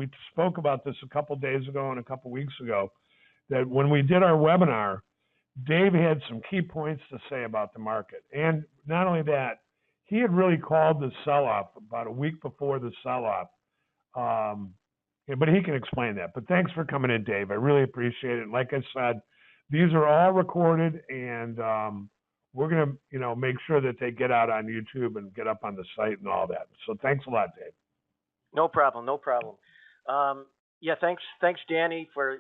we spoke about this a couple days ago and a couple weeks ago, that when we did our webinar, Dave had some key points to say about the market. And not only that, he had really called the sell-off about a week before the sell-off. But he can explain that. But thanks for coming in, Dave. I really appreciate it. And like I said, these are all recorded, and we're going to, make sure that they get out on YouTube and get up on the site and all that. So thanks a lot, Dave. No problem. Yeah, thanks, Danny, for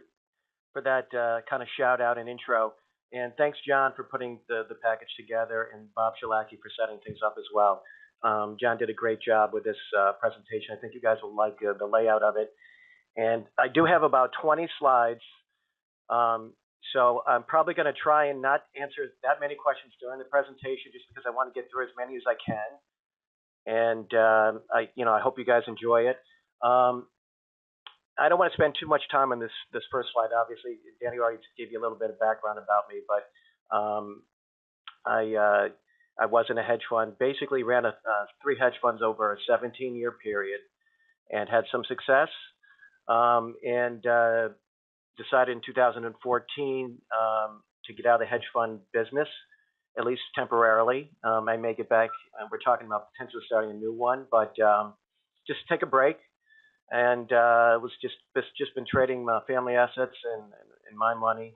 that kind of shout out and intro, and thanks, John, for putting the package together, and Bob Shalaki for setting things up as well. John did a great job with this presentation. I think you guys will like the layout of it, and I do have about 20 slides. So I'm probably going to try and not answer that many questions during the presentation, just because I want to get through as many as I can. And I hope you guys enjoy it. I don't want to spend too much time on this first slide. Obviously, Danny already gave you a little bit of background about me, but I was in a hedge fund. Basically, ran 3 hedge funds over a 17-year period, and had some success. And decided in 2014 to get out of the hedge fund business, at least temporarily. I may get back. We're talking about potentially starting a new one, but just take a break. And was just been trading family assets and my money,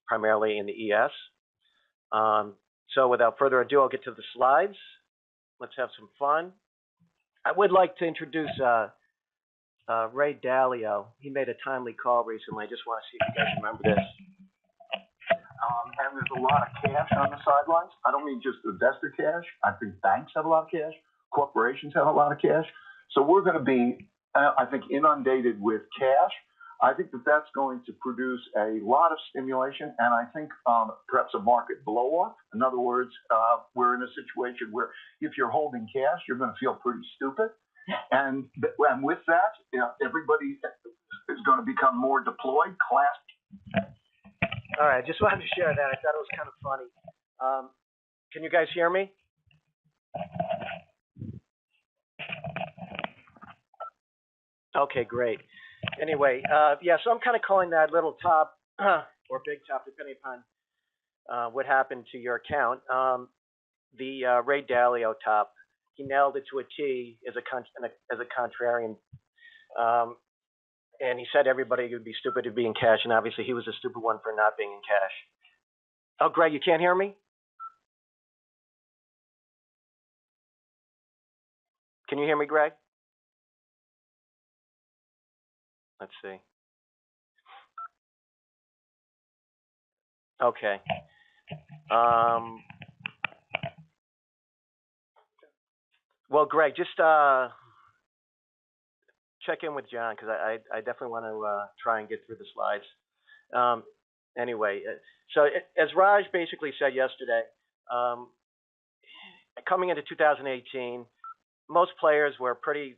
primarily in the ES. So without further ado, I'll get to the slides. Let's have some fun. I would like to introduce Ray Dalio. He made a timely call recently. I just want to see if you guys remember this. And there's a lot of cash on the sidelines. I don't mean just investor cash. I think banks have a lot of cash. Corporations have a lot of cash. So we're going to be, I think, inundated with cash. I think that that's going to produce a lot of stimulation, and I think perhaps a market blow-off. In other words, we're in a situation where if you're holding cash, you're going to feel pretty stupid. And with that, everybody is going to become more deployed, clasped. All right, I just wanted to share that. I thought it was kind of funny. Can you guys hear me? Okay, great. Anyway, so I'm kind of calling that little top or big top, depending upon what happened to your account, the Ray Dalio top. He nailed it to a T as a contrarian. And he said everybody would be stupid to be in cash, and obviously he was a stupid one for not being in cash. Oh, Greg, you can't hear me? Can you hear me, Greg? Let's see. Okay. Well, Greg, just check in with John, because I definitely want to try and get through the slides. Anyway, so as Raj basically said yesterday, coming into 2018, most players were pretty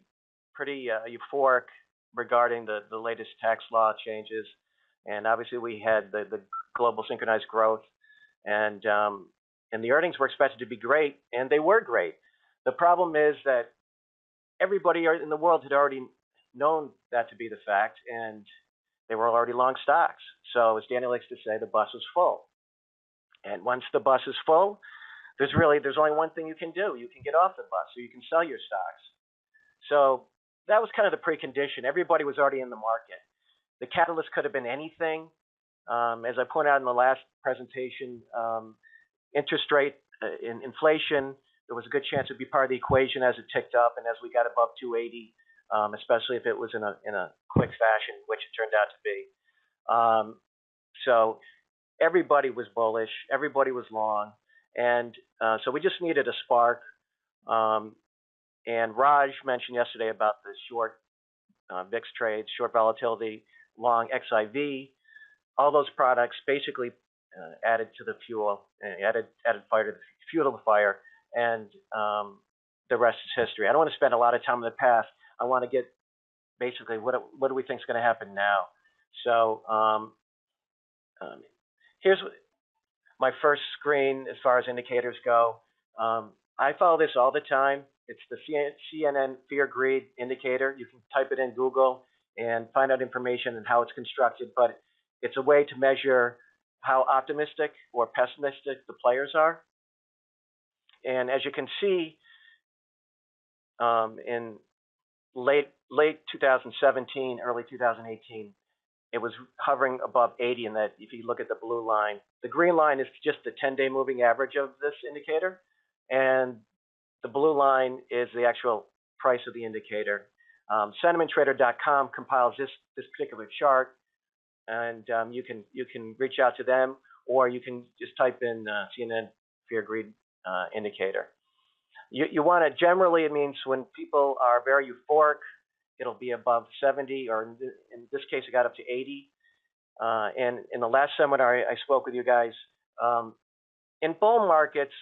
euphoric regarding the latest tax law changes, and obviously we had the global synchronized growth, and the earnings were expected to be great, and they were great. The problem is that everybody in the world had already known that to be the fact, and they were already long stocks. So as Danny likes to say, the bus is full. And once the bus is full, there's only one thing you can do. You can get off the bus, so you can sell your stocks. So that was kind of the precondition. Everybody was already in the market. The catalyst could have been anything. As I pointed out in the last presentation, interest rate, inflation, there was a good chance it would be part of the equation as it ticked up, and as we got above 280, especially if it was in a quick fashion, which it turned out to be. So everybody was bullish, everybody was long, and so we just needed a spark. And Raj mentioned yesterday about the short VIX trades, short volatility, long XIV. All those products basically added to the fuel, added fire to the fuel to the fire, and the rest is history. I don't want to spend a lot of time in the past. I want to get basically what do we think is going to happen now. So here's my first screen as far as indicators go. I follow this all the time. It's the CNN fear greed indicator. You can type it in Google and find out information and how it's constructed, but it's a way to measure how optimistic or pessimistic the players are. And as you can see, in late 2017, early 2018, it was hovering above 80. And that, if you look at the blue line, the green line is just the 10-day moving average of this indicator, and the blue line is the actual price of the indicator. SentimentTrader.com compiles this particular chart, and you can reach out to them, or you can just type in CNN fear greed indicator. You want to, generally, it means when people are very euphoric, it'll be above 70, or in this case, it got up to 80. And in the last seminar, I spoke with you guys. In bull markets,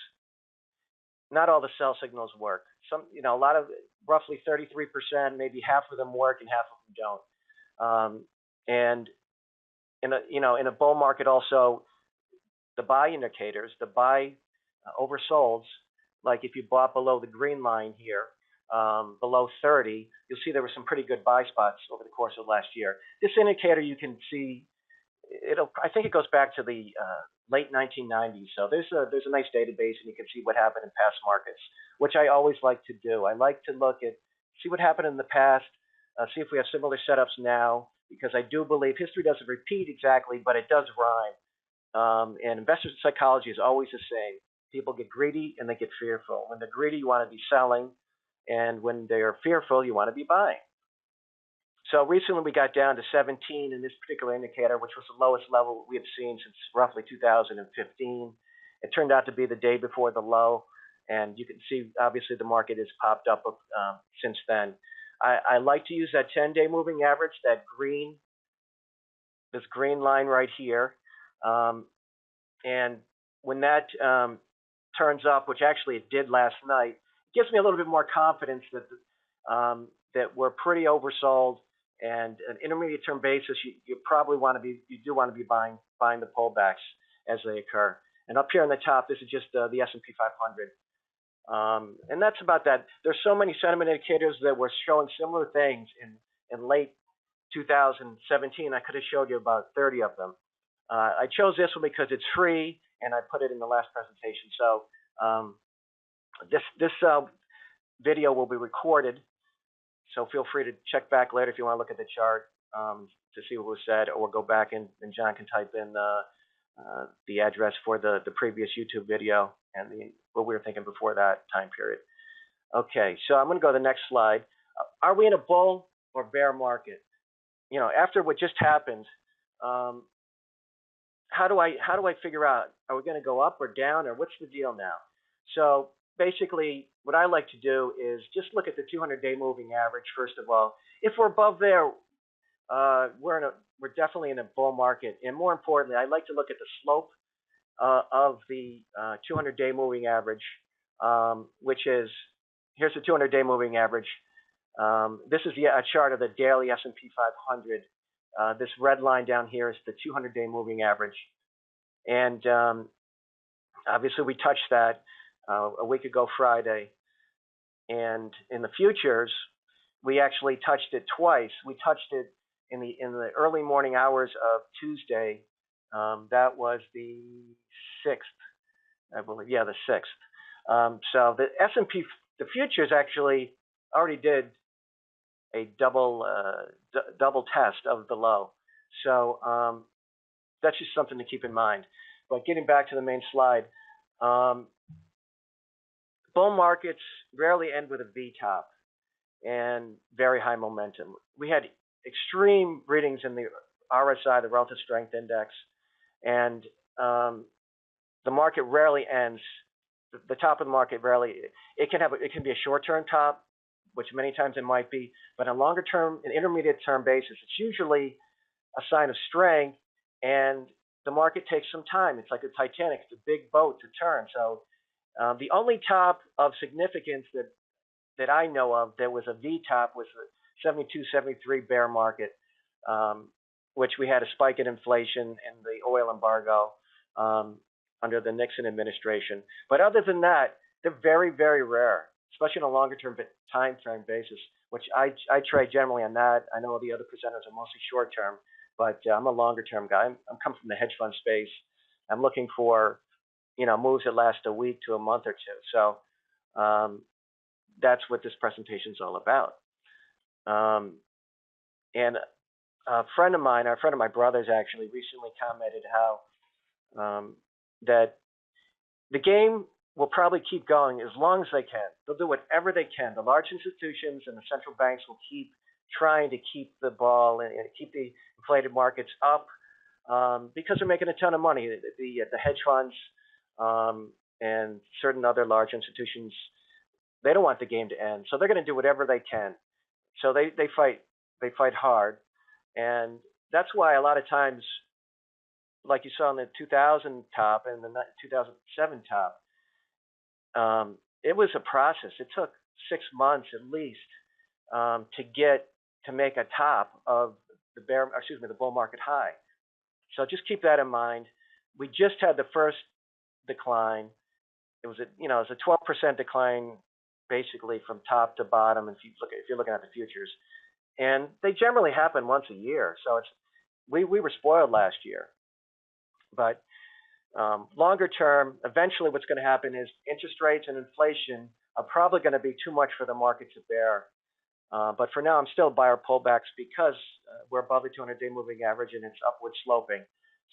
not all the sell signals work. A lot of, roughly 33%, maybe half of them work and half of them don't. And in a bull market, also, the buy indicators, the buy oversolds, like if you bought below the green line here, below 30, you'll see there were some pretty good buy spots over the course of last year. This indicator, you can see, I think it goes back to the late 1990s. So there's a nice database, and you can see what happened in past markets, which I always like to do. I like to see what happened in the past, see if we have similar setups now, because I do believe history doesn't repeat exactly, but it does rhyme. And investor psychology is always the same. People get greedy and they get fearful. When they're greedy, you want to be selling, and when they're fearful, you want to be buying. So recently we got down to 17 in this particular indicator, which was the lowest level we have seen since roughly 2015. It turned out to be the day before the low, and you can see obviously the market has popped up since then. I like to use that 10-day moving average, this green line right here, and when that turns up, which actually it did last night, it gives me a little bit more confidence that we're pretty oversold. And an intermediate term basis, you probably want to be, you do want to be buying the pullbacks as they occur. And up here on the top, this is just the S&P 500. And that's about that. There's so many sentiment indicators that were showing similar things in late 2017. I could have showed you about 30 of them. I chose this one because it's free, and I put it in the last presentation. So this video will be recorded. So feel free to check back later if you want to look at the chart to see what was said, or go back and John can type in the address for the previous YouTube video and what we were thinking before that time period. Okay, so I'm going to go to the next slide. Are we in a bull or bear market? After what just happened, how do I figure out, are we going to go up or down, or what's the deal now? So basically, what I like to do is just look at the 200-day moving average first of all. If we're above there, we're definitely in a bull market. And more importantly, I like to look at the slope of the 200-day moving average, which is, here's the 200-day moving average. This is a chart of the daily S&P 500. This red line down here is the 200-day moving average. And obviously, we touched that a week ago Friday, and in the futures we actually touched it twice. We touched it in the early morning hours of Tuesday. That was the 6th, I believe. Yeah, the 6th. So the S&P, the futures actually already did a double test of the low. So that's just something to keep in mind. But getting back to the main slide. Bull markets rarely end with a V-top and very high momentum. We had extreme readings in the RSI, the Relative Strength Index, and the market rarely ends. The top of the market rarely. It can be a short-term top, which many times it might be, but on longer-term, an intermediate-term basis, it's usually a sign of strength, and the market takes some time. It's like a Titanic; it's a big boat to turn. So. The only top of significance that I know of that was a V-top was the 72-73 bear market, which we had a spike in inflation and the oil embargo under the Nixon administration. But other than that, they're very, very rare, especially on a longer term time frame basis, which I trade generally on that. I know the other presenters are mostly short term, but I'm a longer term guy. I'm coming from the hedge fund space. I'm looking for, moves that last a week to a month or two. So that's what this presentation is all about. And a friend of my brother's actually recently commented how that the game will probably keep going as long as they can. They'll do whatever they can. The large institutions and the central banks will keep trying to keep the ball and keep the inflated markets up because they're making a ton of money. The hedge funds and certain other large institutions, they don't want the game to end, so they're going to do whatever they can. So they fight hard, and that's why a lot of times, like you saw in the 2000 top and the 2007 top, it was a process. It took 6 months at least to make a top of the bull market high. So just keep that in mind. We just had the first decline. It was a 12% decline basically from top to bottom. If you're looking at the futures, and they generally happen once a year. So we were spoiled last year, but longer term, eventually what's going to happen is interest rates and inflation are probably going to be too much for the market to bear. But for now, I'm still buyer pullbacks because we're above the 200-day moving average and it's upward sloping.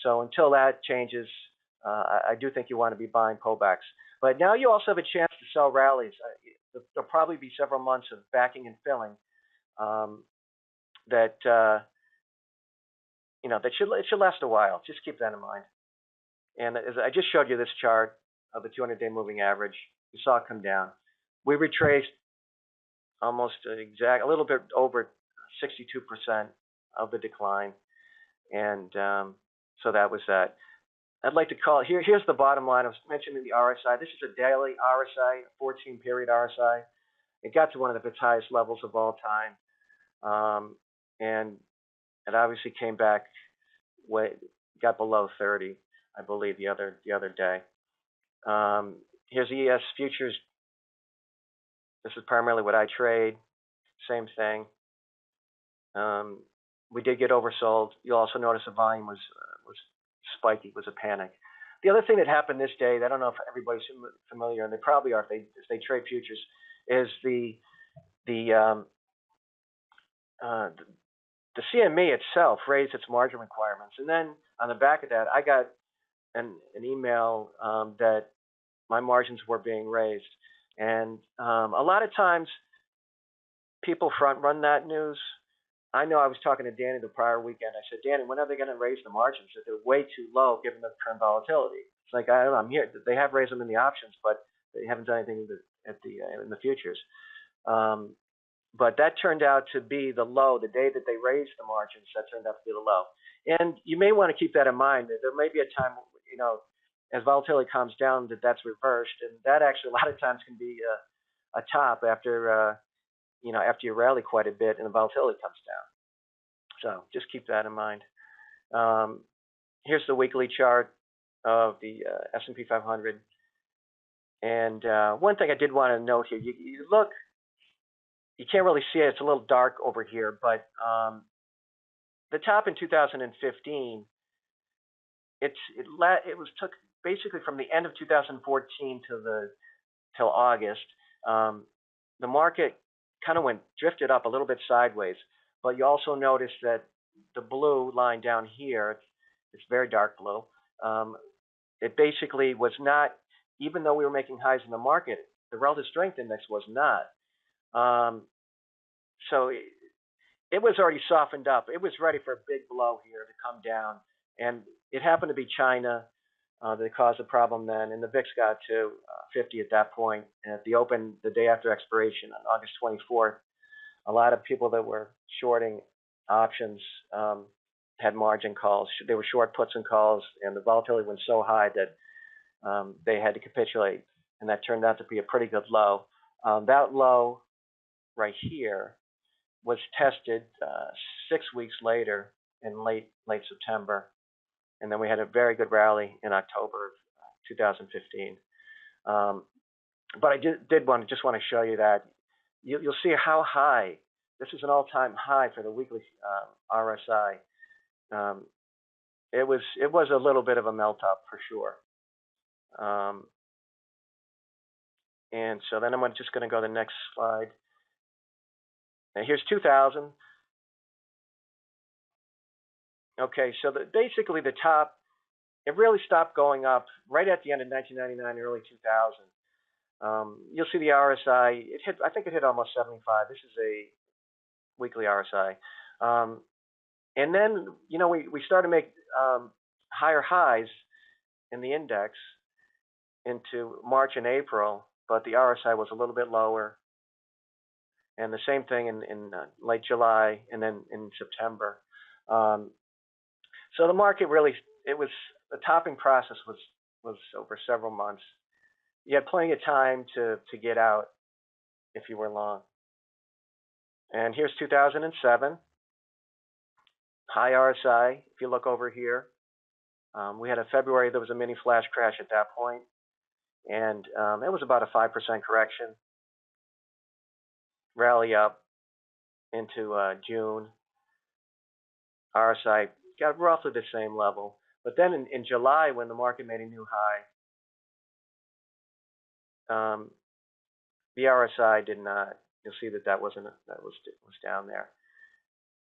So until that changes, I do think you want to be buying pullbacks. But now you also have a chance to sell rallies. There'll probably be several months of backing and filling that should last a while. Just keep that in mind. And as I just showed you this chart of the 200-day moving average, you saw it come down. We retraced almost a little bit over 62% of the decline, and so that was that. I'd like to call here's the bottom line. I was mentioning the RSI. This is a daily RSI, 14-period RSI. It got to one of its highest levels of all time, and it obviously came back, got below 30, I believe, the other day. Here's ES futures. This is primarily what I trade. Same thing. We did get oversold. You'll also notice the volume was spiky. It was a panic. The other thing that happened this day, I don't know if everybody's familiar, and they probably are if they trade futures, is the CME itself raised its margin requirements, and then on the back of that, I got an email that my margins were being raised. And a lot of times people front run that news. I know I was talking to Danny the prior weekend. I said, Danny, when are they going to raise the margins? That they're way too low given the current volatility. It's like, I don't know, I'm here. They have raised them in the options, but they haven't done anything in the futures. But that turned out to be the low. The day that they raised the margins, that turned out to be the low. And you may want to keep that in mind. There may be a time, as volatility calms down, that's reversed, and that actually a lot of times can be a top after you rally quite a bit and the volatility comes down. So just keep that in mind. Here's the weekly chart of the S&P 500, and one thing I did want to note here: you look, you can't really see it; it's a little dark over here, but the top in 2015, it took basically from the end of 2014 till August. The market kind of drifted up a little bit sideways, but you also notice that the blue line down here, it's very dark blue. It basically was not, even though we were making highs in the market, the relative strength index was not. So it was already softened up. It was ready for a big blow here to come down, and it happened to be China that caused the problem then, and the VIX got to 50 at that point. And at the open, the day after expiration on August 24th, a lot of people that were shorting options had margin calls. They were short puts and calls, and the volatility went so high that they had to capitulate, and that turned out to be a pretty good low. That low right here was tested 6 weeks later in late September. And then we had a very good rally in October of 2015. But I did just want to show you that you'll see how high. This is an all-time high for the weekly RSI. It was a little bit of a melt up for sure. And so then I'm just going to go to the next slide. Now here's 2000. Okay, so basically the top, it really stopped going up right at the end of 1999, early 2000. You'll see the RSI. I think it hit almost 75. This is a weekly RSI. And then, we started to make higher highs in the index into March and April, but the RSI was a little bit lower. And the same thing in late July and then in September. So the market really, the topping process was over several months. You had plenty of time to get out if you were long. And here's 2007, high RSI. If you look over here, we had a February, there was a mini flash crash at that point, and it was about a 5% correction. Rally up into June. RSI got roughly the same level. But then in July, when the market made a new high, the RSI did not. You'll see that was down there,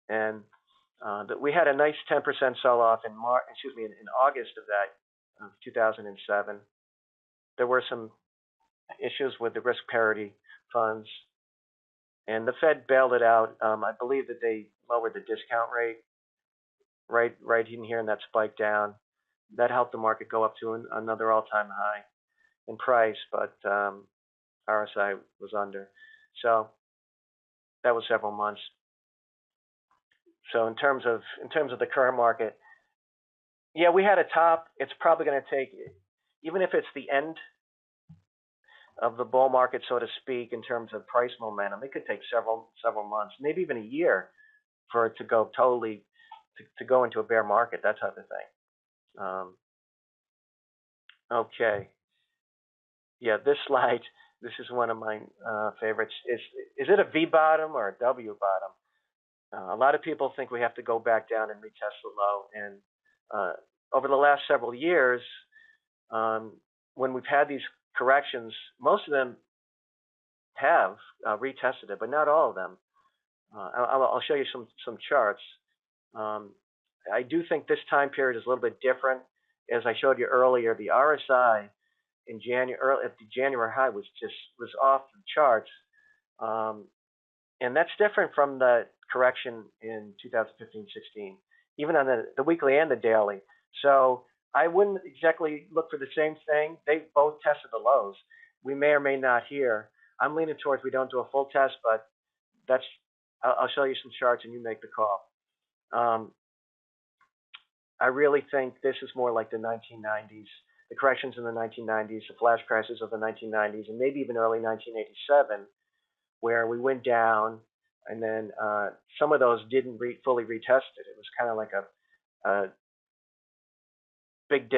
and that we had a nice 10% sell-off in August of that 2007. There were some issues with the risk parity funds, and the Fed bailed it out. I believe that they lowered the discount rate right in here, and that spiked down. That helped the market go up to another all-time high in price, but RSI was under. So that was several months. So in terms of the current market, yeah, we had a top. It's probably going to take, even if it's the end of the bull market, so to speak, in terms of price momentum, it could take several months, maybe even a year, for it to go totally to go into a bear market, that type of thing. Okay. Yeah, this slide, this is one of my favorites. Is it a V bottom or a W bottom? A lot of people think we have to go back down and retest the low. And over the last several years, when we've had these corrections, most of them have retested it, but not all of them. I'll show you some charts. I do think this time period is a little bit different. As I showed you earlier, the RSI in January, at the January high, was off the charts, and that's different from the correction in 2015-16, even on the weekly and the daily. So I wouldn't exactly look for the same thing. They both tested the lows. We may or may not here. I'm leaning towards we don't do a full test, but I'll show you some charts and you make the call. I really think this is more like the 1990s, the corrections in the 1990s, the flash crashes of the 1990s, and maybe even early 1987, where we went down, and then some of those didn't fully retest it. It was kind of like a big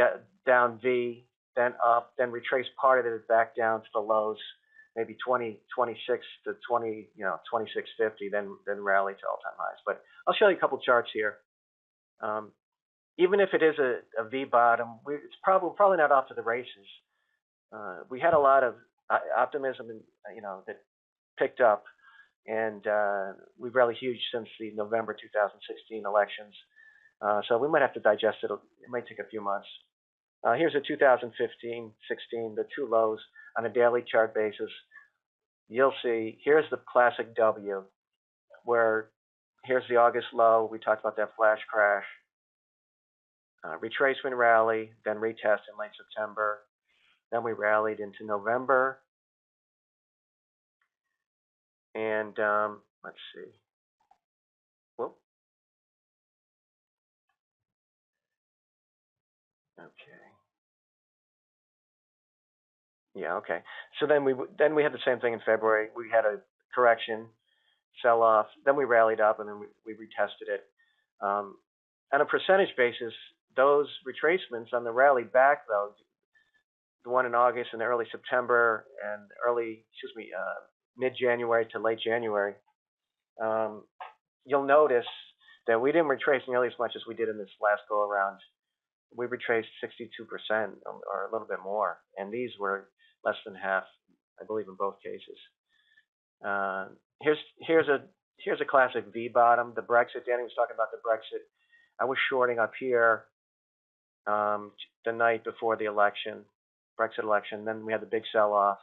down V, then up, then retraced part of it back down to the lows, maybe 26 to 2650, then rally to all-time highs. But I'll show you a couple charts here. Even if it is a V bottom, it's probably not off to the races. We had a lot of optimism, that picked up, and we've rallied huge since the November 2016 elections. So we might have to digest it. It might take a few months. Here's a 2015-16, the two lows on a daily chart basis. You'll see, here's the classic W, where here's the August low. We talked about that flash crash. Retracement rally, then retest in late September. Then we rallied into November. And let's see. Whoop. Okay. Yeah, okay. So then we had the same thing in February. We had a correction, sell off. Then we rallied up, and then we retested it. On a percentage basis, those retracements on the rally back, though, the one in August and early September and mid-January to late January, you'll notice that we didn't retrace nearly as much as we did in this last go around. We retraced 62% or a little bit more, and these were less than half, I believe, in both cases. Here's a classic V bottom. The Brexit. Danny was talking about the Brexit. I was shorting up here the night before the Brexit election. Then we had the big sell-off.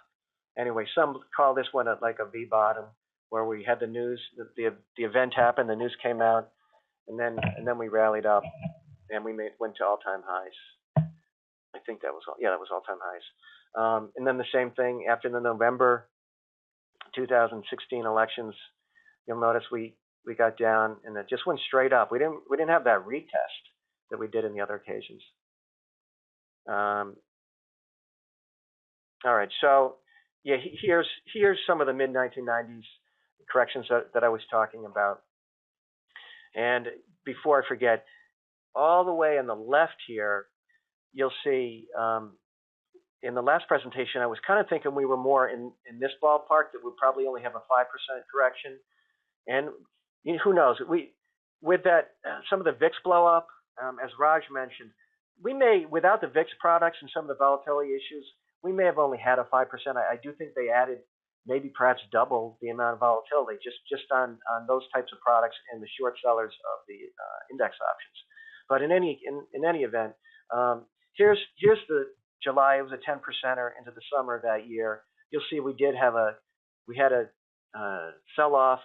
Anyway, some call this one like a V bottom, where we had the news, the event happened, the news came out, and then we rallied up, and we went to all-time highs. I think that was all-time highs. And then the same thing after the November 2016 elections. You'll notice we got down, and it just went straight up. We didn't have that retest that we did in the other occasions. All right, so yeah, here's some of the mid-1990s corrections that I was talking about. And before I forget, all the way on the left here, you'll see in the last presentation, I was kind of thinking we were more in this ballpark, that we'd probably only have a 5% correction. And who knows? With that, some of the VIX blow up, as Raj mentioned, we may, without the VIX products and some of the volatility issues, we may have only had a 5%. I do think they added maybe perhaps double the amount of volatility just on those types of products and the short sellers of the index options. But in any event, here's the July. It was a 10%er into the summer of that year. You'll see we had a sell-off.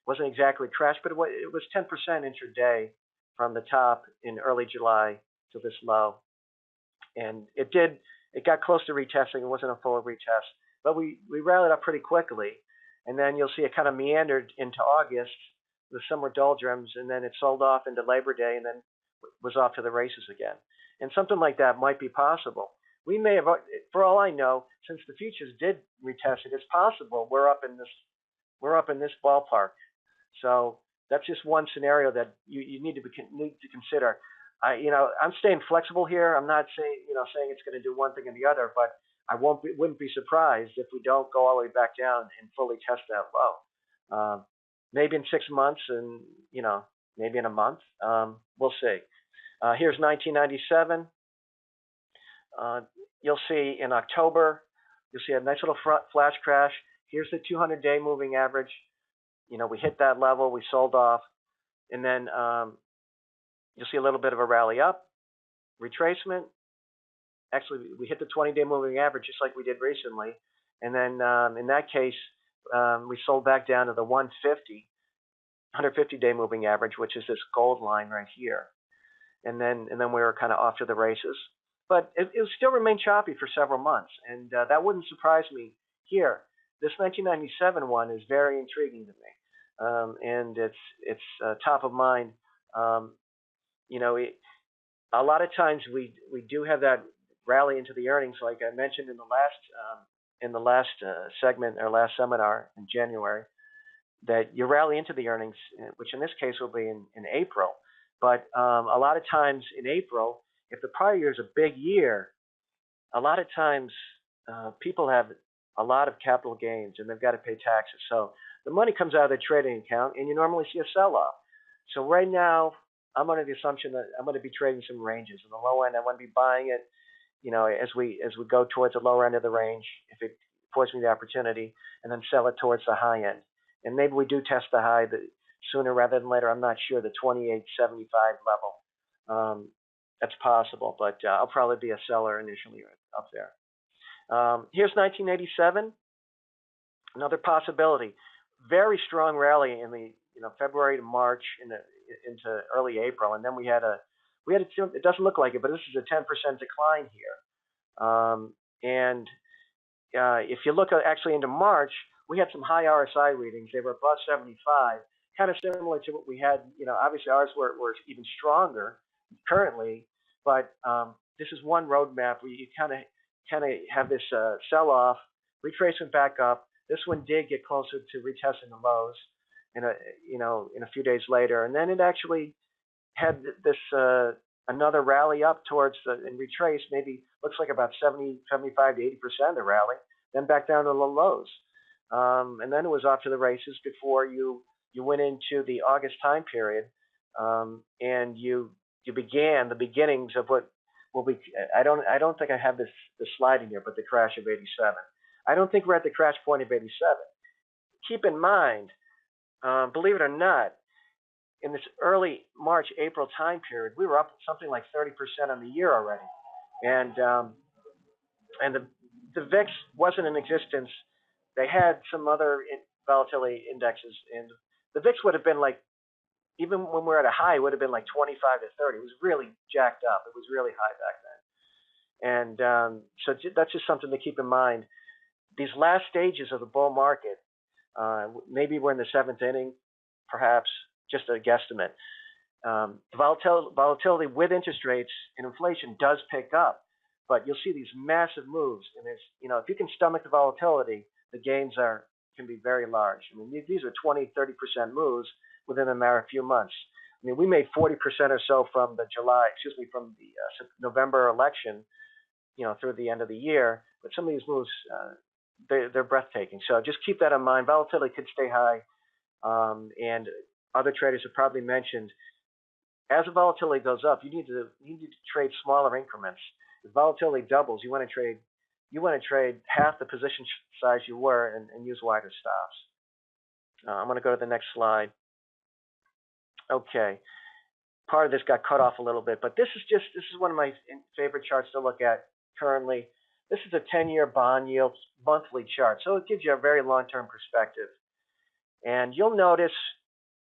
Wasn't exactly crash, but it was 10% intraday from the top in early July to this low, and it got close to retesting. It wasn't a full retest, but we rallied up pretty quickly, and then you'll see it kind of meandered into August, the summer doldrums, and then it sold off into Labor Day, and then was off to the races again. And something like that might be possible. We may have, for all I know, since the futures did retest it, it's possible we're up in this ballpark. So that's just one scenario that you need to consider. I'm staying flexible here. I'm not saying it's going to do one thing or the other, but I wouldn't be surprised if we don't go all the way back down and fully test that low. Maybe in 6 months, and maybe in a month. We'll see. Here's 1997. You'll see in October, you'll see a nice little flash crash. Here's the 200-day moving average. We hit that level, we sold off, and then you'll see a little bit of a rally up, retracement. Actually, we hit the 20-day moving average just like we did recently, and then in that case, we sold back down to the 150-day moving average, which is this gold line right here, and then we were kind of off to the races. But it still remained choppy for several months, and that wouldn't surprise me here. This 1997 one is very intriguing to me, and it's top of mind. A lot of times we do have that rally into the earnings, like I mentioned in the last segment or last seminar in January, that you rally into the earnings, which in this case will be in April. But a lot of times in April, if the prior year is a big year, a lot of times people have a lot of capital gains and they've got to pay taxes. So the money comes out of the trading account and you normally see a sell-off. So right now, I'm under the assumption that I'm going to be trading some ranges. On the low end, I want to be buying it, as we go towards the lower end of the range, if it affords me the opportunity, and then sell it towards the high end. And maybe we do test the high sooner rather than later. I'm not sure, the 28.75 level. That's possible, but I'll probably be a seller initially up there. Here's 1987, another possibility. Very strong rally in the February to March into early April, and then we had it doesn't look like it, but this is a 10% decline here. If you look actually into March, we had some high RSI readings. They were above 75, kind of similar to what we had. Obviously ours were even stronger currently, but this is one roadmap where you kind of have this sell-off, retracement back up. This one did get closer to retesting the lows in a few days later, and then it actually had this another rally up towards and retrace maybe looks like about 75 to 80% of the rally, then back down to the lows. And then it was off to the races before you went into the August time period, and you began the beginnings of what will be. I don't think I have this slide in here, but the crash of '87. I don't think we're at the crash point of '87. Keep in mind, believe it or not, in this early March, April time period, we were up something like 30% on the year already, and the VIX wasn't in existence. They had some other volatility indexes, and the VIX would have been like, even when we're at a high, it would have been like 25 to 30. It was really jacked up. It was really high back then. And so that's just something to keep in mind. These last stages of the bull market, maybe we're in the seventh inning, perhaps, just a guesstimate. Volatility with interest rates and inflation does pick up, but you'll see these massive moves. And there's, if you can stomach the volatility, the gains can be very large. I mean, these are 20, 30% moves within a matter of few months. I mean, we made 40% or so from the November election, through the end of the year. But some of these moves, they're breathtaking. So just keep that in mind. Volatility could stay high, and other traders have probably mentioned, as the volatility goes up, you need to trade smaller increments. If volatility doubles, you want to trade half the position size you were and use wider stops. I'm going to go to the next slide. Okay, part of this got cut off a little bit, but this is one of my favorite charts to look at currently. This is a 10-year bond yield monthly chart, so it gives you a very long-term perspective. And you'll notice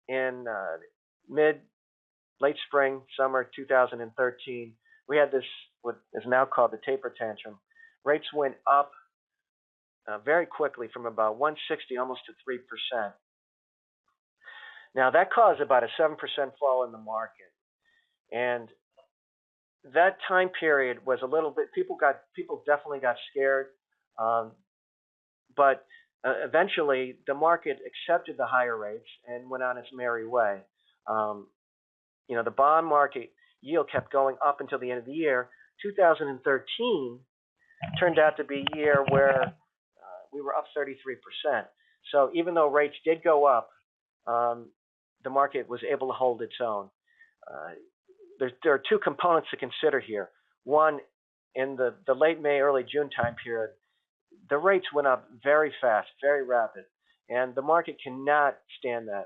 in late spring, summer 2013, we had this, what is now called the taper tantrum. Rates went up very quickly from about 160 almost to 3%. Now that caused about a 7% fall in the market, and that time period was a little bit. People definitely got scared, but eventually the market accepted the higher rates and went on its merry way. The bond market yield kept going up until the end of the year. 2013 turned out to be a year where we were up 33%. So even though rates did go up, the market was able to hold its own. There are two components to consider here. One, in the late May, early June time period, the rates went up very fast, very rapid, and the market cannot stand that.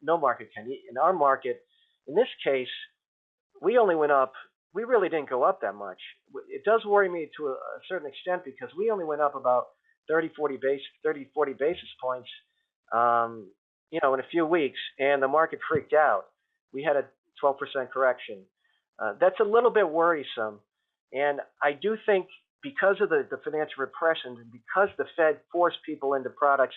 No market can. In our market, in this case, we only went up. We really didn't go up that much. It does worry me to a certain extent because we only went up about 40 basis points, in a few weeks, and the market freaked out. We had a 12% correction. That's a little bit worrisome, and I do think because of the financial repression and because the Fed forced people into products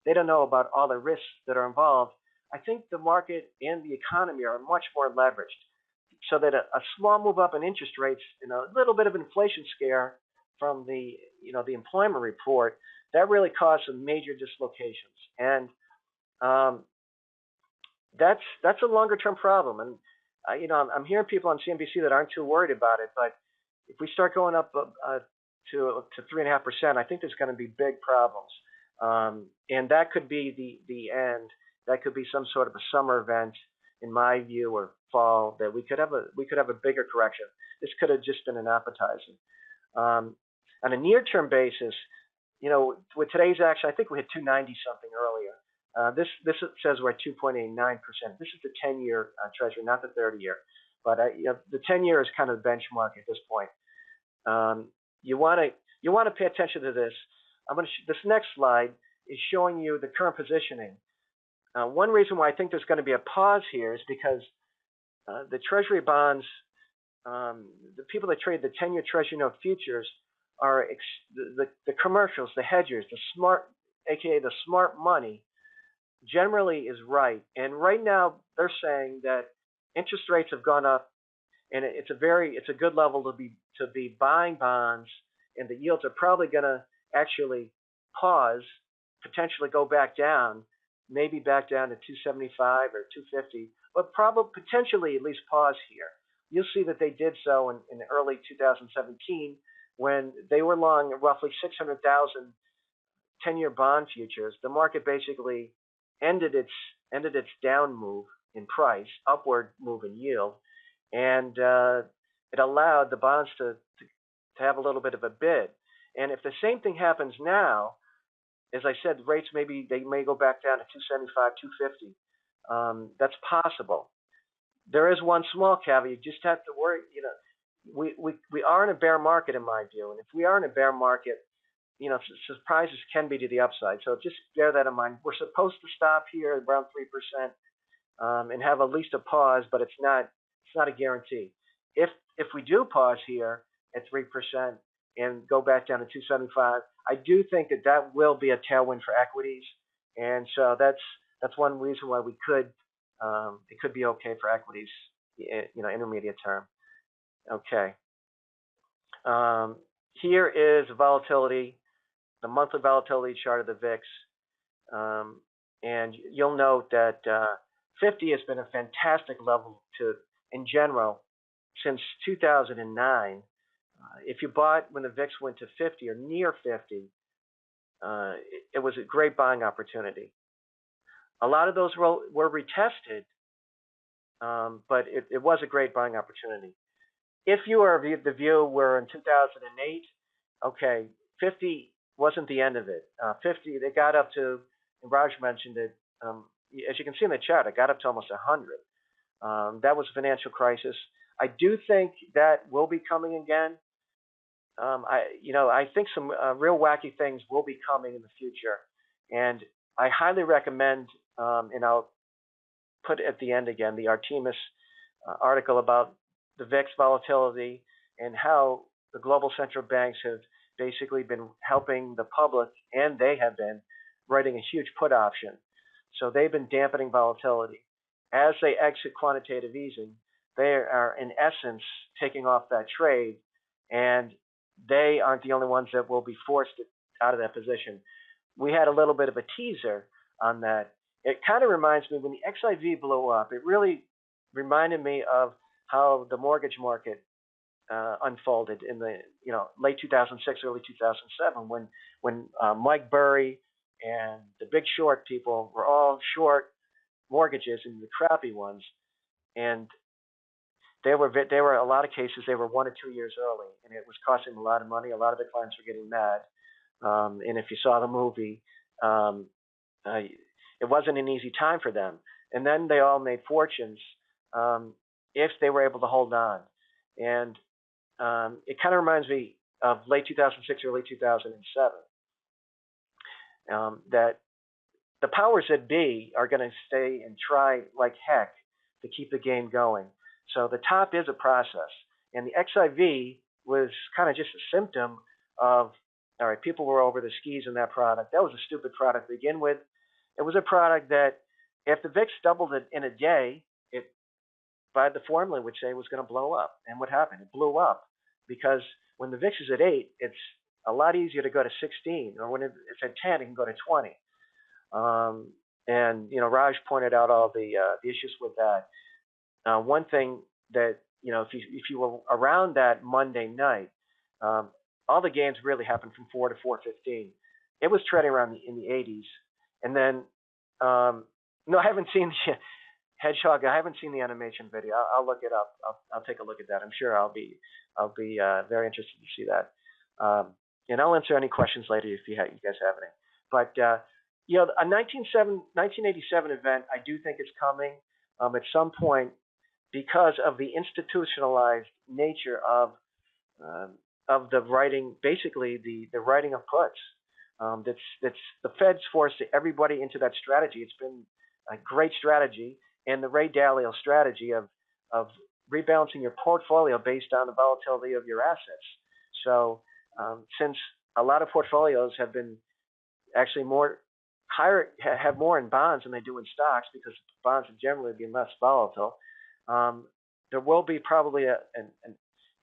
they don't know about all the risks that are involved, I think the market and the economy are much more leveraged. So that a small move up in interest rates and a little bit of inflation scare from the employment report, that really caused some major dislocations. And that's a longer term problem. And I'm hearing people on CNBC that aren't too worried about it, but if we start going up to 3.5%, I think there's going to be big problems. And that could be the end. That could be some sort of a summer event, in my view, or fall, that we could have a bigger correction. This could have just been an appetizer. On a near-term basis, with today's action, I think we hit 290 something earlier. This says we're at 2.89%. This is the 10-year Treasury, not the 30-year. But the 10-year is kind of the benchmark at this point. You want to pay attention to this. This next slide is showing you the current positioning. One reason why I think there's going to be a pause here is because the Treasury bonds, the people that trade the 10-year Treasury note futures are the commercials, the hedgers, the smart, aka the smart money, generally is right. And right now they're saying that interest rates have gone up, and it's a good level to be buying bonds, and the yields are probably going to actually pause, potentially go back down. Maybe back down to 275 or 250, but probably potentially at least pause here. You'll see that they did so in early 2017 when they were long roughly 600,000 10-year bond futures, the market basically ended its down move in price, upward move in yield, and it allowed the bonds to have a little bit of a bid. And if the same thing happens now, as I said, rates they may go back down to 275, 250. That's possible. There is one small caveat. You just have to worry. We are in a bear market in my view, and if we are in a bear market, surprises can be to the upside. So just bear that in mind. We're supposed to stop here at around 3% and have at least a pause, but it's not a guarantee. If we do pause here at 3% and go back down to 275, I do think that will be a tailwind for equities, and so that's one reason why we could it could be okay for equities, intermediate term. Okay. Here is volatility, the monthly volatility chart of the VIX, and you'll note that 50 has been a fantastic level in general since 2009. If you bought when the VIX went to 50 or near 50, it was a great buying opportunity. A lot of those were retested, but it was a great buying opportunity. If you are of the view where in 2008, okay, 50 wasn't the end of it. 50, they got up to, and Raj mentioned it, as you can see in the chart, it got up to almost 100. That was a financial crisis. I do think that will be coming again. I think some real wacky things will be coming in the future, and I highly recommend, and I'll put at the end again, the Artemis article about the VIX volatility and how the global central banks have basically been helping the public, and they have been writing a huge put option. So they've been dampening volatility. As they exit quantitative easing, they are in essence taking off that trade, and they aren't the only ones that will be forced out of that position. We had a little bit of a teaser on that. It kind of reminds me when the XIV blew up, it really reminded me of how the mortgage market unfolded in the late 2006, early 2007, when Mike Burry and the Big Short people were all short mortgages and the crappy ones, and they were a lot of cases they were 1 or 2 years early, and it was costing them a lot of money. A lot of the clients were getting mad, and if you saw the movie, it wasn't an easy time for them. And then they all made fortunes if they were able to hold on. And it kind of reminds me of late 2006, early 2007, that the powers that be are going to stay and try like heck to keep the game going. So the top is a process. And the XIV was kind of just a symptom of, all right, people were over the skis in that product. That was a stupid product to begin with. It was a product that if the VIX doubled it in a day, it, by the formula, would say it was going to blow up. And what happened? It blew up because when the VIX is at 8, it's a lot easier to go to 16, or when it's at 10, it can go to 20. And Raj pointed out all the issues with that. One thing that if you were around that Monday night, all the gains really happened from 4 to 4:15. It was trading around in the 80s, and then no, I haven't seen the Hedgehog. I haven't seen the animation video. I'll look it up. I'll take a look at that. I'm sure I'll be very interested to see that. And I'll answer any questions later if you guys have any. But a 1987 event, I do think is coming at some point because of the institutionalized nature of the writing, basically the writing of puts. That's the Fed's forced everybody into that strategy. It's been a great strategy, and the Ray Dalio strategy of rebalancing your portfolio based on the volatility of your assets. So since a lot of portfolios have been actually have more in bonds than they do in stocks, because bonds have generally been less volatile, there will be probably a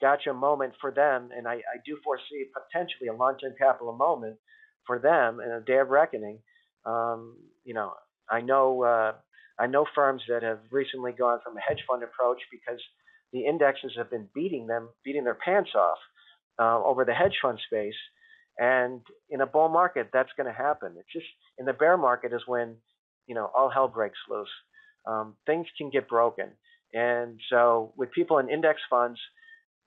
gotcha moment for them, and I do foresee potentially a long-term capital moment for them and a day of reckoning. I know firms that have recently gone from a hedge fund approach because the indexes have been beating their pants off. over the hedge fund space. And in a bull market, that's going to happen. It's just in the bear market is when, all hell breaks loose. Things can get broken. And so with people in index funds,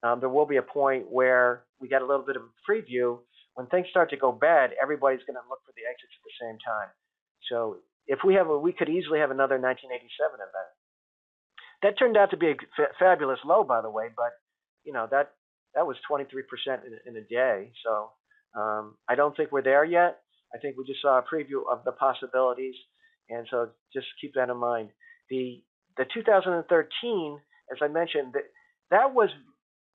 there will be a point where we get a little bit of a preview. When things start to go bad, everybody's going to look for the exits at the same time. So if we could easily have another 1987 event. That turned out to be a fabulous low, by the way, but that was 23% in a day. So I don't think we're there yet. I think we just saw a preview of the possibilities, and so just keep that in mind. The 2013, as I mentioned, that was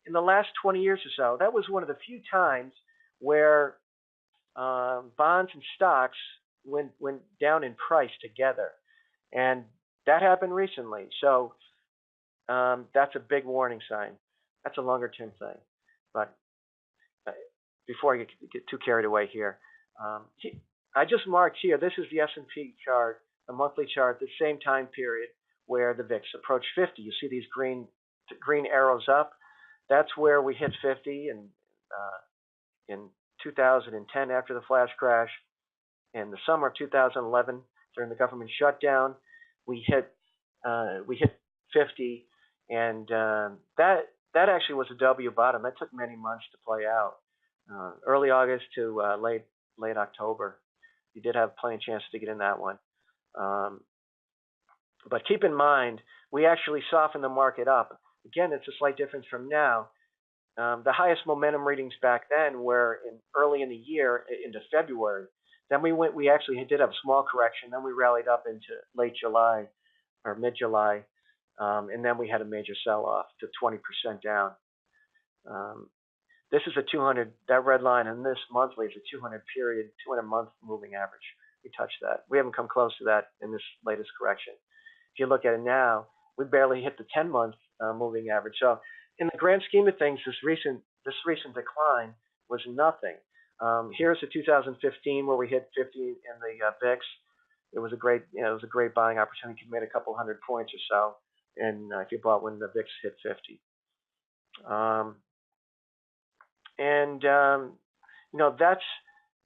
in the last 20 years or so. That was one of the few times where bonds and stocks went down in price together, and that happened recently. So that's a big warning sign. That's a longer term thing. But before I get too carried away here, I just marked here. This is the S&P chart, the monthly chart, the same time period where the VIX approached 50. You see these green arrows up. That's where we hit 50 in 2010 after the flash crash. In the summer of 2011, during the government shutdown, we hit 50, and that actually was a W bottom. That took many months to play out, early August to late October. You did have plenty of chances to get in that one, but keep in mind we actually softened the market up. Again, it's a slight difference from now. The highest momentum readings back then were early in the year, into February. Then we actually did have a small correction. Then we rallied up into late July or mid-July, and then we had a major sell-off to 20% down. This is a 200. That red line in this monthly is a 200-month moving average. We touched that. We haven't come close to that in this latest correction. If you look at it now, we barely hit the 10-month moving average. So in the grand scheme of things, this recent decline was nothing. Here's the 2015 where we hit 50 in the VIX. It was a great buying opportunity. You made a couple hundred points or so, and if you bought when the VIX hit 50.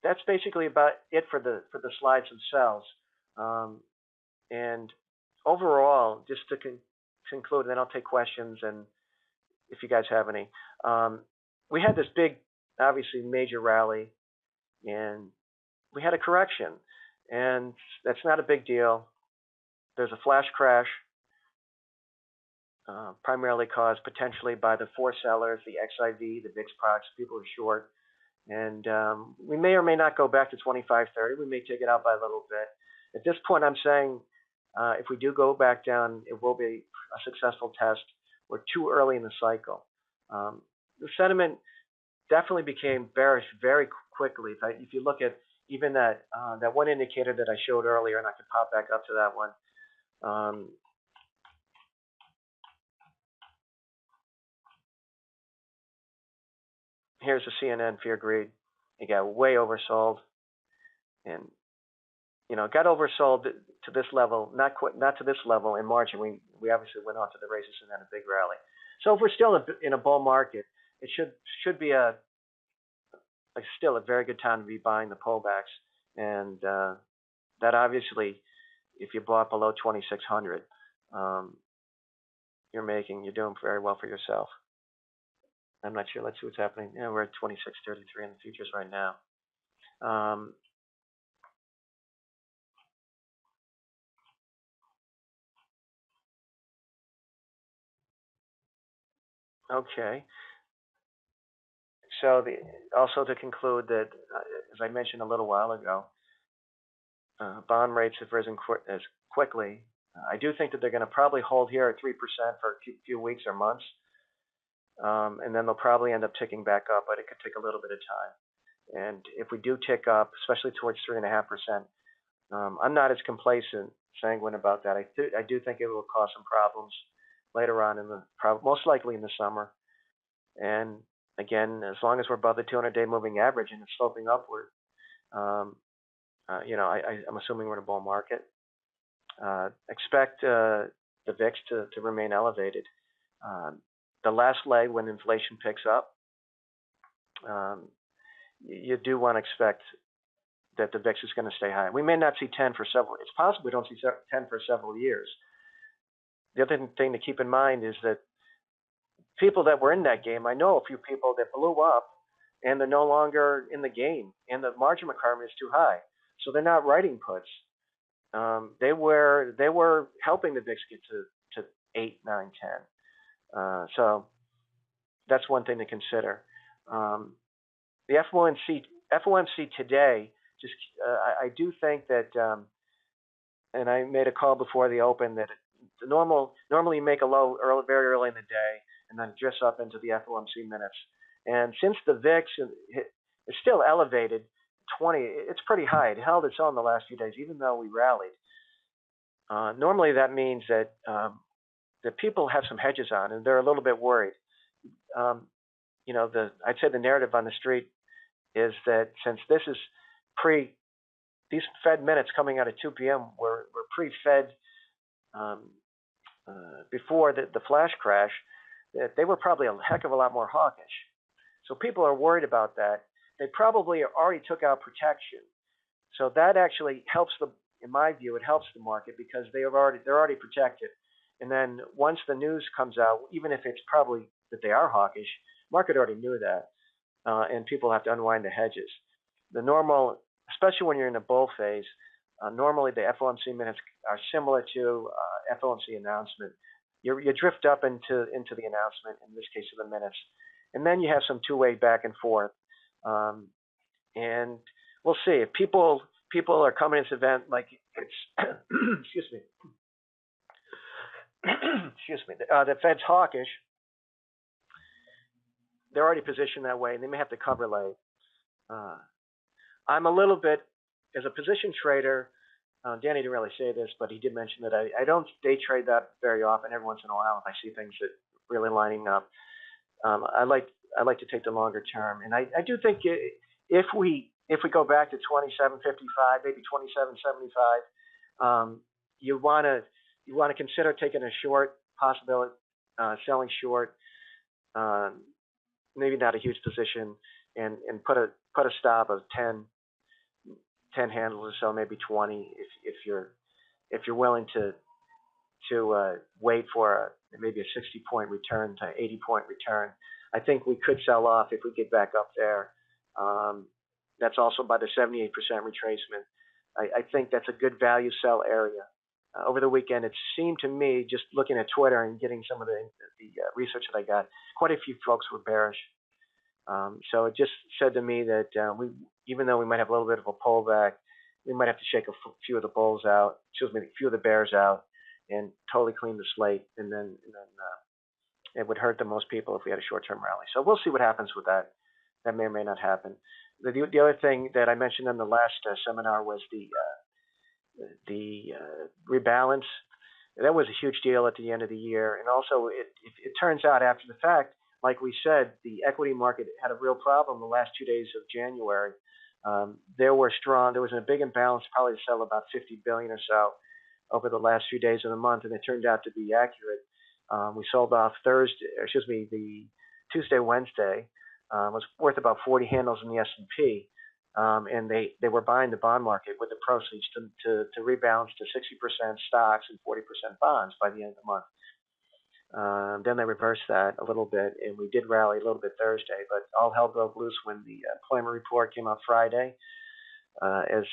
That's basically about it for the slides themselves. And overall, just to conclude, and then I'll take questions and if you guys have any. We had this big, obviously major rally, and we had a correction, and that's not a big deal. There's a flash crash, primarily caused potentially by the four sellers, the XIV, the VIX products, people are short, and we may or may not go back to 25.30. We may take it out by a little bit. At this point, I'm saying if we do go back down, it will be a successful test. We're too early in the cycle. The sentiment definitely became bearish very quickly. If you look at even that one indicator that I showed earlier, and I can pop back up to that one. Here's the CNN fear greed. It got way oversold, and got oversold to this level, not to this level in March, and we obviously went on to the races and then a big rally. So if we're still in a bull market, it should be still a very good time to be buying the pullbacks, and that obviously, if you bought below 2,600, you're doing very well for yourself. I'm not sure. Let's see what's happening. Yeah, we're at 26.33 in the futures right now. Okay. So also to conclude that, as I mentioned a little while ago, bond rates have risen as quickly. I do think that they're going to probably hold here at 3% for a few weeks or months, and then they'll probably end up ticking back up, but it could take a little bit of time. And if we do tick up, especially towards 3.5%, I'm not as sanguine about that. I do think it will cause some problems later on most likely in the summer. And again, as long as we're above the 200-day moving average and it's sloping upward, I'm assuming we're in a bull market. Expect the VIX to remain elevated. The last leg, when inflation picks up, you do want to expect that the VIX is going to stay high. We may not see 10 for several. It's possible we don't see 10 for several years. The other thing to keep in mind is that people that were in that game, I know a few people that blew up and they're no longer in the game, and the margin requirement is too high, so they're not writing puts. They were helping the VIX get to 8, 9, 10. So that's one thing to consider. The FOMC today, just I do think that, and I made a call before the open that normally you make a low very early in the day and then drifts up into the FOMC minutes. And since the VIX is still elevated, 20, it's pretty high. It held its own the last few days, even though we rallied. Normally that means that that people have some hedges on and they're a little bit worried. I'd say the narrative on the street is that since this is these Fed minutes coming out at 2 p.m. were pre-Fed before the flash crash, that they were probably a heck of a lot more hawkish. So people are worried about that. They probably already took out protection. So that actually helps in my view, it helps the market because they're already protected. And then once the news comes out, even if it's probably that they are hawkish, market already knew that, and people have to unwind the hedges. The normal, especially when you're in a bull phase, normally the FOMC minutes are similar to FOMC announcement. You drift up into the announcement, in this case of the minutes, and then you have some two-way back and forth. And we'll see if people are coming to this event like it's excuse me. Excuse me. The Fed's hawkish. They're already positioned that way, and they may have to cover late. I'm a little bit, as a position trader, Danny didn't really say this, but he did mention that I don't day trade that very often. Every once in a while, if I see things that really lining up, I like to take the longer term. And I do think if we go back to 27.55, maybe 27.75, you want to consider taking a short possibility, selling short. Maybe not a huge position, and put a stop of 10 handles or so, maybe 20, if you're willing to wait for maybe a 60-point return to 80-point return. I think we could sell off if we get back up there. That's also by the 78% retracement. I think that's a good value sell area. Over the weekend, it seemed to me, just looking at Twitter and getting some of the research that I got, quite a few folks were bearish. So it just said to me that even though we might have a little bit of a pullback, we might have to shake a few of the few of the bears out, and totally clean the slate, and then it would hurt the most people if we had a short-term rally. So we'll see what happens with that. That may or may not happen. The other thing that I mentioned in the last seminar was the rebalance. That was a huge deal at the end of the year, and also it turns out after the fact, like we said, the equity market had a real problem the last 2 days of January. There was a big imbalance, probably to sell about 50 billion or so over the last few days of the month, and it turned out to be accurate. We sold off the Tuesday, Wednesday, was worth about 40 handles in the S&P. And they were buying the bond market with the proceeds to rebalance to 60% stocks and 40% bonds by the end of the month. Then they reversed that a little bit, and we did rally a little bit Thursday, but all hell broke loose when the employment report came out Friday. As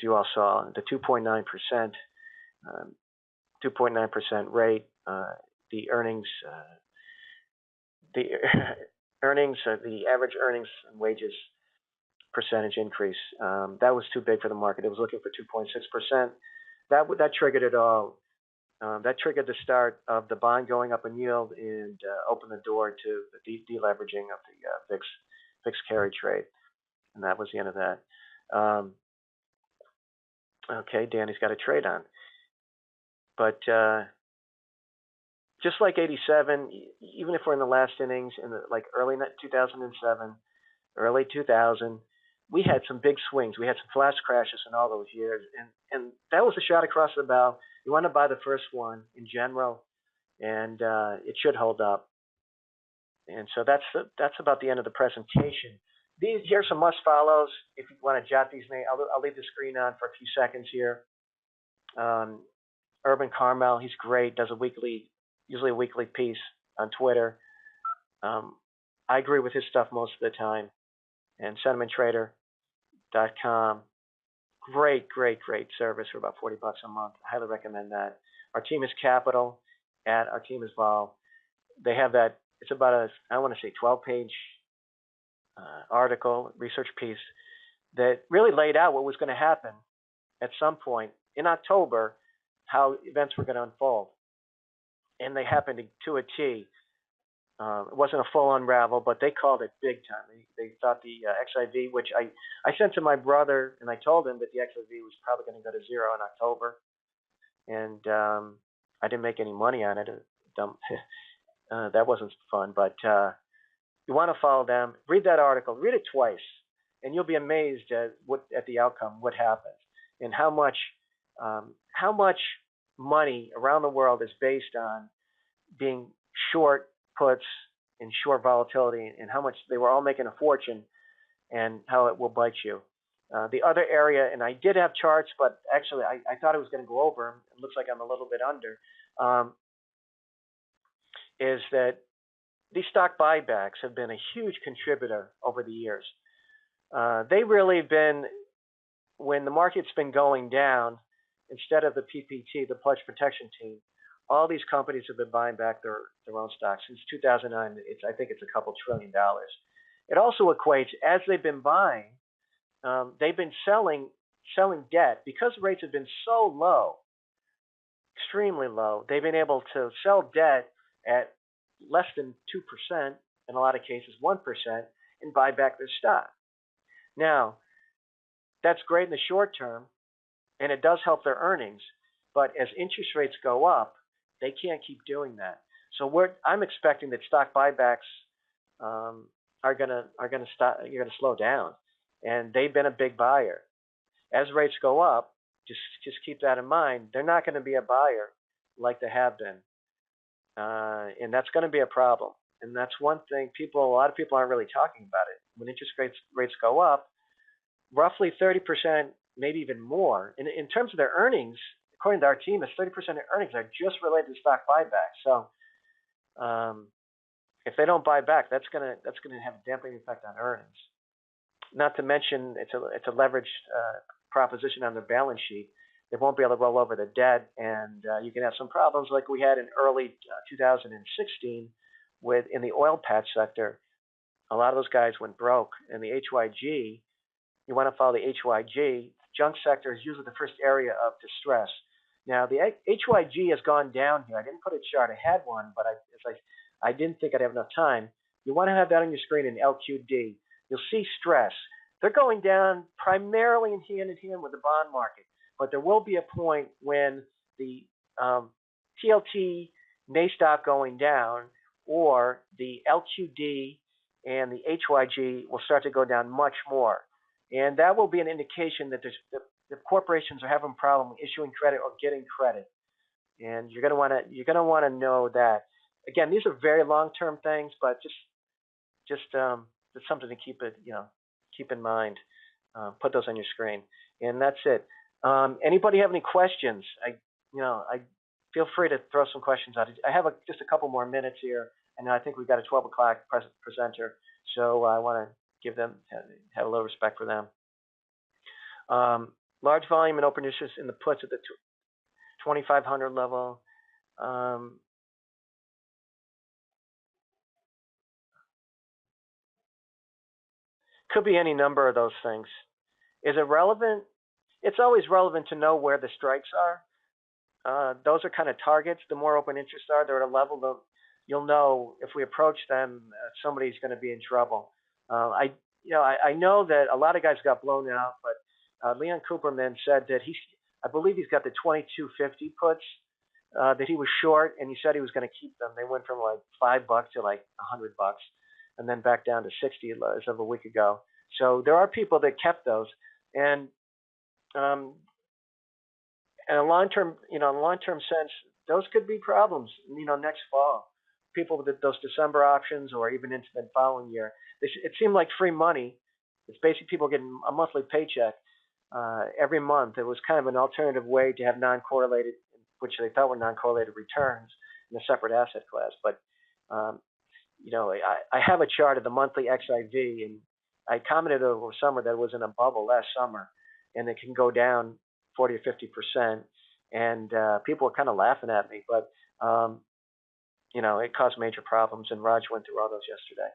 you all saw, the 2.9%, 2.9% rate, the earnings, the average earnings and wages percentage increase. That was too big for the market. It was looking for 2.6%. That triggered it all. That triggered the start of the bond going up in yield and opened the door to the deleveraging of the VIX carry trade. And that was the end of that. Okay, Danny's got a trade on. But just like 87, even if we're in the last innings, like early 2007, early 2000, we had some big swings. We had some flash crashes in all those years. And that was a shot across the bow. You want to buy the first one in general, and it should hold up. And so that's about the end of the presentation. Here's some must follows. If you want to jot these names, I'll leave the screen on for a few seconds here. Urban Carmel, he's great. Does usually a weekly piece on Twitter. I agree with his stuff most of the time. And sentimenttrader.com, great service for about $40 a month. I highly recommend that. Our Team is Capital at Our Team is Vol. They have that. It's about I want to say 12-page article, research piece that really laid out what was going to happen at some point in October, how events were going to unfold. And they happened to a T. It wasn't a full unravel, but they called it big time. They thought the XIV, which I sent to my brother, and I told him that the XIV was probably going to go to zero in October. And I didn't make any money on it. That wasn't fun, but you want to follow them. Read that article. Read it twice, and you'll be amazed at the outcome, what happens, and how much money around the world is based on being short puts and short volatility, and how much they were all making a fortune, and how it will bite you. The other area, and I did have charts, but actually I thought it was going to go over. It looks like I'm a little bit under. Is that these stock buybacks have been a huge contributor over the years. They really been, when the market's been going down, instead of the PPT, the Pledge Protection Team, all these companies have been buying back their own stocks since 2009. I think it's a couple $1 trillion. It also equates, as they've been buying, they've been selling debt because rates have been so low, extremely low. They've been able to sell debt at less than 2%, in a lot of cases 1%, and buy back their stock. Now, that's great in the short term, and it does help their earnings. But as interest rates go up, they can't keep doing that. So I'm expecting that stock buybacks are gonna stop. You're gonna slow down, and they've been a big buyer. As rates go up, just keep that in mind. They're not going to be a buyer like they have been, and that's going to be a problem. And that's one thing a lot of people aren't really talking about it. When interest rates go up, roughly 30%, maybe even more, in terms of their earnings. According to our team, it's 30% of earnings are just related to stock buybacks. So if they don't buy back, that's gonna have a dampening effect on earnings. Not to mention it's a leveraged proposition on their balance sheet. They won't be able to roll over the debt, and you can have some problems like we had in early 2016 in the oil patch sector. A lot of those guys went broke, and the HYG. You want to follow the HYG. Junk sector is usually the first area of distress. Now, the HYG has gone down here. I didn't put a chart. I had one, but I didn't think I'd have enough time. You want to have that on your screen in LQD. You'll see stress. They're going down primarily in hand with the bond market. But there will be a point when the TLT may stop going down, or the LQD and the HYG will start to go down much more. And that will be an indication that the corporations are having a problem issuing credit or getting credit. And you're going to want to know that. Again, these are very long-term things, but just it's something to keep in mind. Put those on your screen, and that's it. Anybody have any questions? I feel free to throw some questions out. I have just a couple more minutes here, and I think we've got a 12 o'clock presenter, so I want to have a little respect for them. Large volume and open interest in the puts at the 2,500 level. Could be any number of those things. Is it relevant? It's always relevant to know where the strikes are. Those are kind of targets. The more open interest are, they're at a level that you'll know if we approach them, somebody's going to be in trouble. I know that a lot of guys got blown out, but Leon Cooperman said that I believe he's got the 2250 puts that he was short, and he said he was going to keep them. They went from like $5 to like $100, and then back down to 60 as of a week ago. So there are people that kept those, and in a long-term sense, those could be problems, next fall. people with those December options or even into the following year, it seemed like free money. It's basically people getting a monthly paycheck every month. It was kind of an alternative way to have non-correlated, which they thought were non-correlated returns in a separate asset class. But I have a chart of the monthly XIV, and I commented over summer that it was in a bubble last summer, and it can go down 40 or 50%. And people were kind of laughing at me, but it caused major problems. And Raj went through all those yesterday.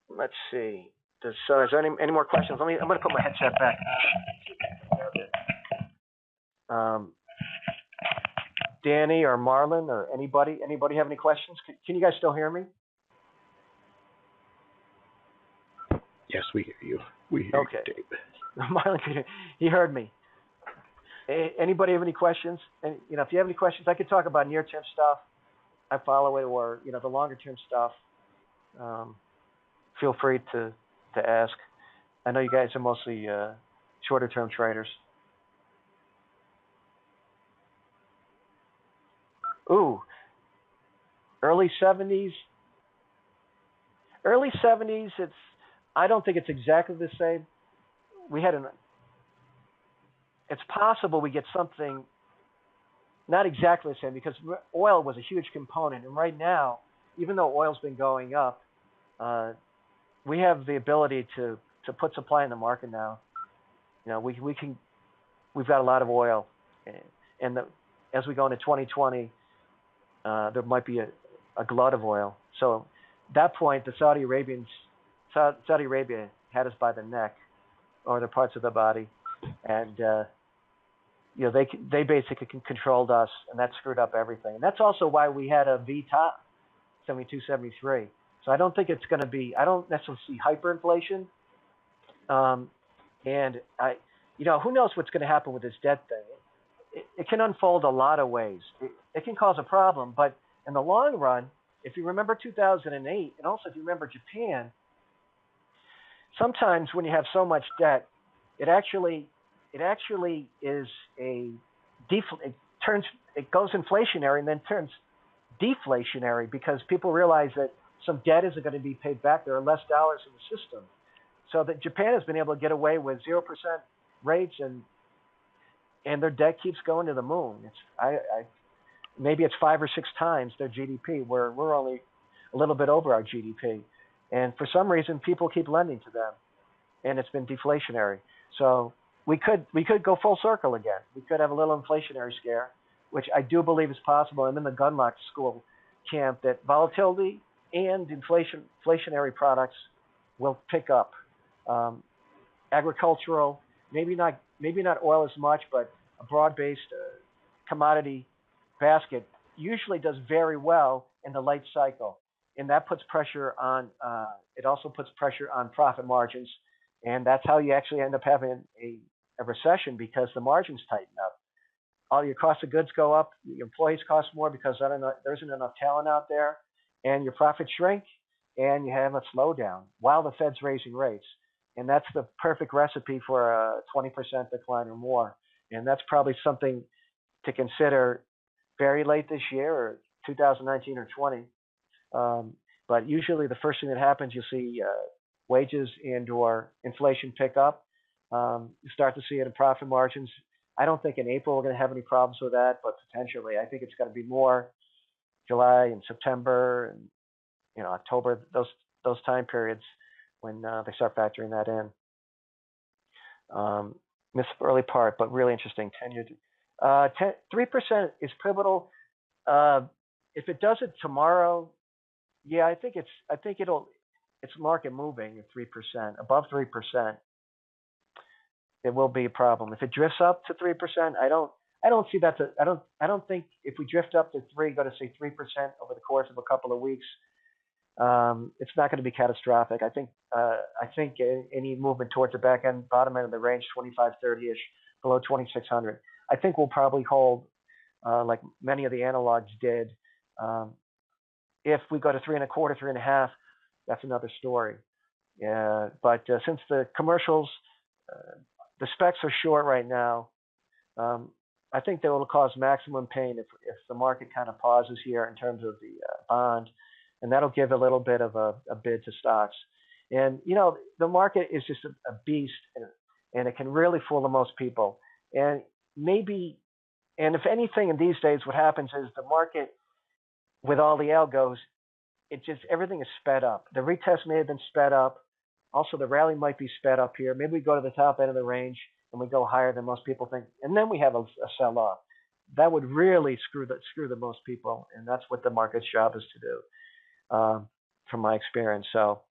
Let's see. Is there any more questions? I'm going to put my headset back. Danny or Marlon or anybody have any questions? Can you guys still hear me? Yes, we hear you. We hear you, David. Marlon, he heard me. Anybody have any questions? And if you have any questions, I could talk about near-term stuff. I follow it, or the longer-term stuff. Feel free to ask. I know you guys are mostly shorter-term traders. Ooh, early 70s. Early 70s. I don't think it's exactly the same. It's possible we get something not exactly the same because oil was a huge component. And right now, even though oil's been going up, we have the ability to put supply in the market now. We've got a lot of oil. And as we go into 2020, there might be a glut of oil. So at that point, the Saudi Arabia had us by the neck or other parts of the body. And, they basically controlled us, and that screwed up everything. And that's also why we had a V top, 72, 73. So I don't think it's going to be, I don't necessarily see hyperinflation. And who knows what's going to happen with this debt thing. It can unfold a lot of ways. It can cause a problem, but in the long run, if you remember 2008, and also if you remember Japan, sometimes when you have so much debt, it actually is it goes inflationary and then turns deflationary because people realize that some debt isn't going to be paid back. There are less dollars in the system. So that Japan has been able to get away with 0% rates and their debt keeps going to the moon. Maybe it's 5 or 6 times their GDP, where we're only a little bit over our GDP. And for some reason, people keep lending to them, and it's been deflationary. So we could go full circle again. We could have a little inflationary scare, which I do believe is possible. I'm in the Gunlock school camp that volatility and inflationary products will pick up. Agricultural, maybe not oil as much, but a broad-based commodity basket usually does very well in the late cycle, and that puts pressure on. It also puts pressure on profit margins, and that's how you actually end up having a recession because the margins tighten up. All your cost of goods go up. Your employees cost more because there isn't enough talent out there, and your profits shrink, and you have a slowdown while the Fed's raising rates. And that's the perfect recipe for a 20% decline or more. And that's probably something to consider very late this year or 2019 or 20. But usually the first thing that happens, you'll see wages and or inflation pick up. You start to see it in profit margins. I don't think in April we're going to have any problems with that, but potentially I think it's going to be more July and September and October, those time periods when they start factoring that in. Missed the early part, but really interesting. 3% is pivotal. If it does it tomorrow, yeah, I think it's market moving at 3%, above 3%. It will be a problem. If it drifts up to 3%, I don't see that. I don't think if we drift up to 3, go to say 3% over the course of a couple of weeks, it's not going to be catastrophic. I think any movement towards the back end, bottom end of the range, 2530-ish, below 2600. I think we'll probably hold like many of the analogs did. If we go to 3.25, 3.5, that's another story. But since the commercials, the specs are short right now, I think that will cause maximum pain if the market kind of pauses here in terms of the bond, and that'll give a little bit of a bid to stocks. And the market is just a beast, and it can really fool the most people. And if anything in these days, what happens is the market, with all the algos, everything is sped up. The retest may have been sped up. Also, the rally might be sped up here. Maybe we go to the top end of the range and we go higher than most people think, and then we have a sell-off. That would really screw the most people, and that's what the market's job is to do, from my experience. So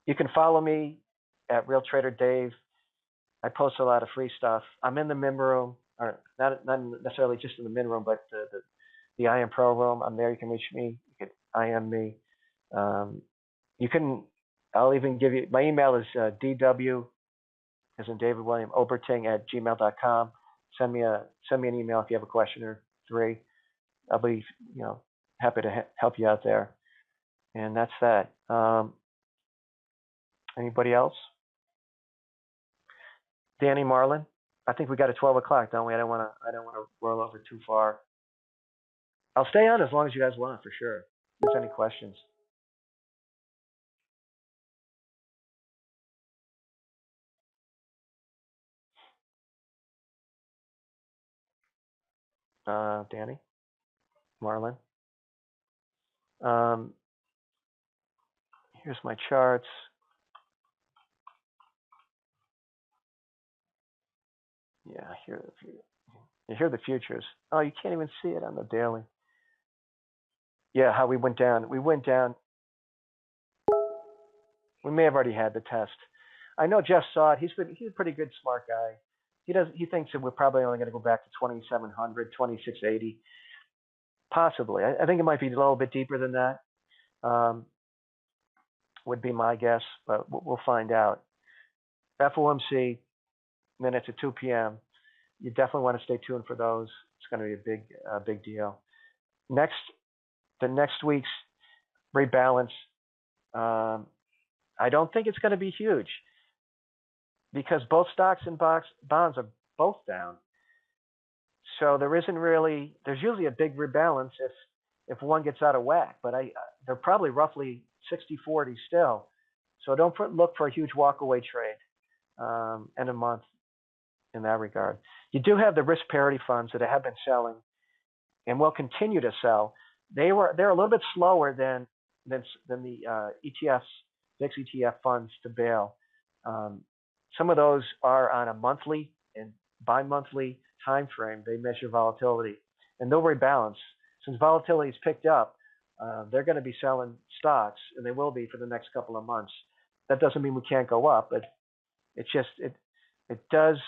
you can follow me at Real Trader Dave. I post a lot of free stuff. I'm in the min room, or not necessarily just in the min room, but the IM Pro room. I'm there. You can reach me. You can IM me. I'll even give you, my email is DW, as in David William, Oberting @gmail.com. Send me an email if you have a question or three. I'll be happy to help you out there. And that's that. Anybody else? Danny Marlin, I think we got at 12 o'clock, don't we? I don't want to roll over too far. I'll stay on as long as you guys want, for sure. If there's any questions. Danny Marlin. Here's my charts. Yeah, here are the futures. Oh, you can't even see it on the daily. Yeah, how we went down. We went down. We may have already had the test. I know Jeff saw it. He's a pretty good, smart guy. He thinks that we're probably only going to go back to 2,700, 2,680. Possibly. I think it might be a little bit deeper than that. Would be my guess, but we'll find out. FOMC minutes at 2 p.m. You definitely want to stay tuned for those. It's going to be a big deal. The next week's rebalance, I don't think it's going to be huge, because both stocks and bonds are both down. So there's usually a big rebalance if one gets out of whack, but they're probably roughly 60-40 still. So don't look for a huge walkaway trade in a month in that regard. You do have the risk parity funds that have been selling and will continue to sell. They're a little bit slower than the ETFs, VIX ETF funds to bail. Some of those are on a monthly and bi-monthly time frame. They measure volatility, and they'll rebalance. Since volatility has picked up, they're going to be selling stocks, and they will be for the next couple of months. That doesn't mean we can't go up, but it does,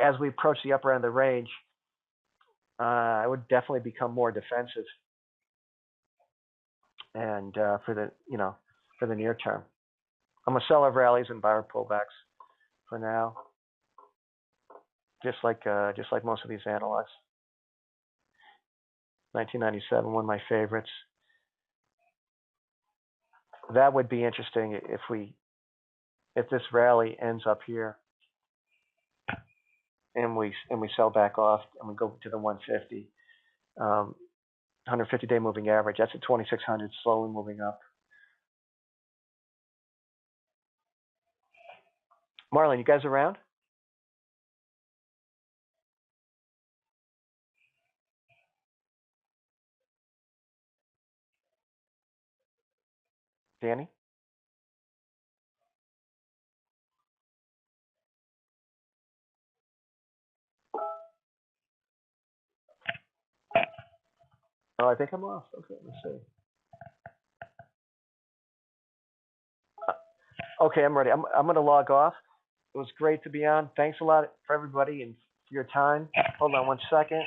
as we approach the upper end of the range, I would definitely become more defensive, and for the near term. I'm a seller of rallies and buyer pullbacks for now, just like most of these analogs. 1997, one of my favorites. That would be interesting if this rally ends up here, and we sell back off and we go to the 150, 150-day moving average. That's at 2,600, slowly moving up. Marlon, you guys around? Danny? Oh, I think I'm off. Okay, let's see. Okay, I'm ready. I'm going to log off. It was great to be on. Thanks a lot for everybody and for your time. Hold on one second.